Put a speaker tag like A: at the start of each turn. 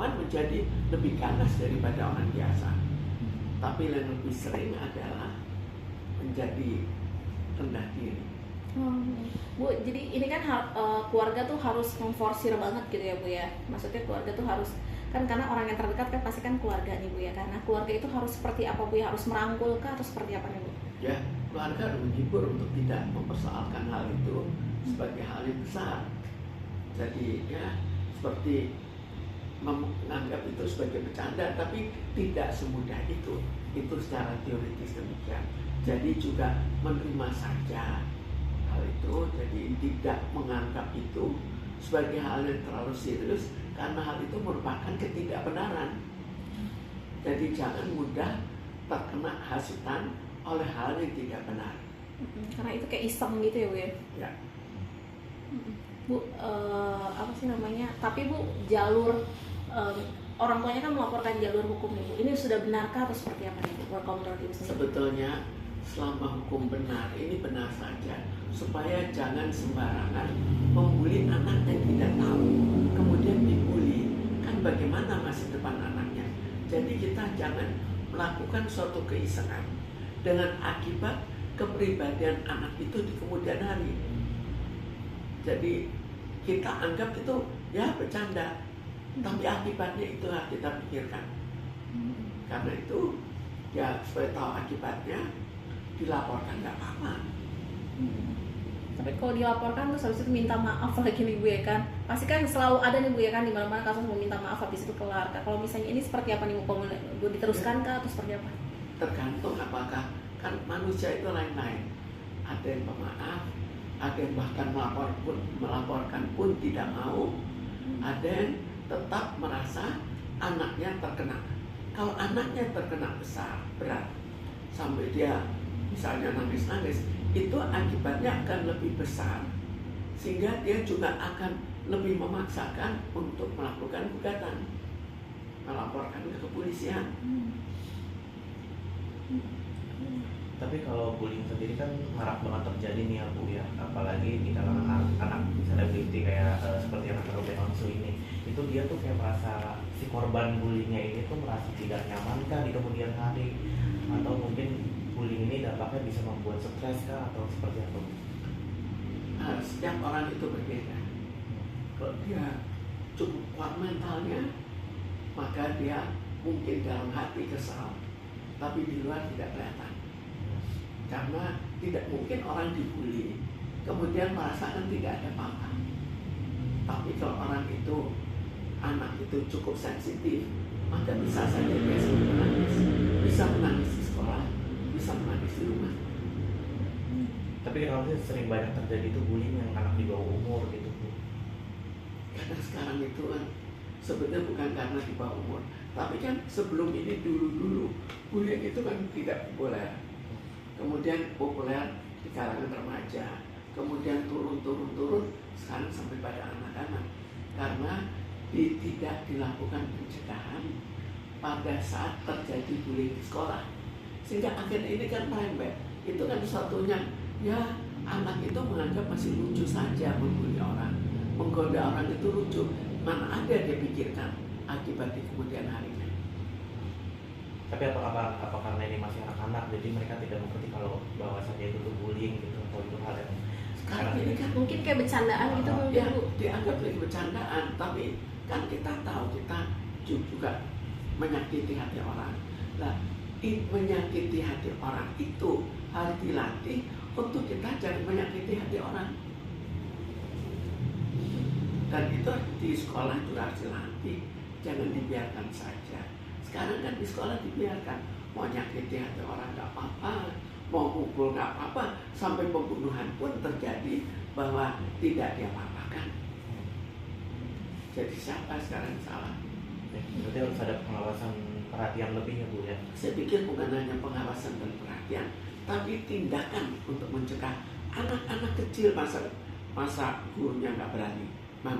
A: pengalaman menjadi lebih ganas daripada orang biasa. Tapi yang lebih sering adalah menjadi rendah diri.
B: Bu, jadi ini kan keluarga tuh harus memforsir banget gitu ya Bu ya. Maksudnya keluarga tuh harus, kan karena orang yang terdekat kan pasti kan keluarga nih Bu ya. Karena keluarga itu harus seperti apa Bu ya? Harus merangkul kah atau seperti apa nih Bu?
A: Ya, keluarga harus menghibur untuk tidak mempersoalkan hal itu sebagai hal yang besar. Jadi ya seperti menganggap itu sebagai bercanda, tapi tidak semudah itu. Itu secara teoritis demikian. Jadi juga menerima saja hal itu, jadi tidak menganggap itu sebagai hal yang terlalu serius, karena hal itu merupakan ketidakbenaran. Jadi jangan mudah terkena hasutan oleh hal yang tidak benar.
B: Karena itu kayak iseng gitu ya Bu ya?
A: Ya.
B: Bu, apa sih namanya? Tapi Bu, jalur orang tuanya kan melaporkan jalur hukum nih Bu. Ini sudah benarkah atau seperti apa nih Bu? Kalau menurut Ibu sendiri?
A: Sebetulnya selama hukum benar, ini benar saja, supaya jangan sembarangan membuli anak yang tidak tahu, kemudian dibuli. Kan bagaimana masa depan anaknya? Jadi kita jangan melakukan suatu keisengan dengan akibat kepribadian anak itu di kemudian hari. Jadi kita anggap itu ya bercanda, tapi akibatnya itu harus kita pikirkan. Karena itu ya supaya tahu akibatnya, dilaporkan nggak apa-apa.
B: Tapi kalau dilaporkan terus habis itu minta maaf lagi nih Bu ya kan? Pasti kan selalu ada nih Bu ya kan, di mana-mana kasus mau minta maaf habis itu kelar. Kalau misalnya ini seperti apa nih Bu? Bu diteruskan kah atau seperti apa?
A: Tergantung apakah, kan manusia itu lain-lain. Ada yang pemaaf, ada yang bahkan melaporkan pun tidak mau, ada yang tetap merasa anaknya terkena. Kalau anaknya terkena besar, berat, sampai dia misalnya nangis-nangis, itu akibatnya akan lebih besar, sehingga dia juga akan lebih memaksakan untuk melakukan gugatan, melaporkan ke kepolisian.
C: Tapi kalau bullying sendiri kan marak banget terjadi nih ya Bu ya, apalagi di kalangan anak selebriti kayak seperti anak Robert Onsu ini. Itu dia tuh kayak merasa, si korban bullyingnya ini tuh merasa tidak nyaman kah di kemudian hari, atau mungkin bullying ini dampaknya bisa membuat stres kah atau seperti apa?
A: Setiap orang itu berbeda. Kalau dia cukup kuat mentalnya, maka dia mungkin dalam hati kesal, tapi di luar tidak kelihatan. Karena tidak mungkin orang dibully kemudian merasakan tidak ada apa-apa. Tapi kalau orang itu, anak itu cukup sensitif, maka bisa saja dia sering menangis. Bisa menangis di sekolah, bisa menangis di rumah.
C: Tapi kalau sering banyak terjadi itu bullying yang anak di bawah umur gitu Bu.
A: Karena sekarang itu kan sebenarnya bukan karena di bawah umur, tapi kan sebelum ini dulu bullying itu kan tidak populer. Kemudian populer di kalangan remaja, kemudian turun, sekarang sampai pada anak-anak. Karena tidak dilakukan pencegahan pada saat terjadi bullying di sekolah, sehingga akhirnya ini kan merembet. Itu kan satunya, ya anak itu menganggap masih lucu saja membuli orang, menggoda orang itu lucu. Mana ada dia pikirkan akibat di kemudian harinya.
C: Tapi apa karena ini masih anak-anak, jadi mereka tidak mengerti kalau bahwasannya itu tuh bullying gitu, atau itu hal yang
A: Sekarang ini kan
B: mungkin kayak bercandaan gitu mungkin
A: ya,
B: Bu.
A: dianggap lagi bercandaan, tapi kan kita tahu kita juga menyakiti hati orang. Nah, menyakiti hati orang itu harus dilatih untuk kita jangan menyakiti hati orang. Dan itu di sekolah juga harus dilatih, jangan dibiarkan saja. Sekarang kan di sekolah dibiarkan, mau nyakiti hati orang nggak apa-apa, mau pukul nggak apa-apa, sampai pembunuhan pun terjadi bahwa tidak diapa-apakan. Jadi siapa sekarang salah?
C: berarti harus ada pengawasan, perhatian lebih ya Bu ya.
A: Saya pikir bukan hanya pengawasan dan perhatian, tapi tindakan untuk mencegah anak-anak kecil masa gurunya nggak berani.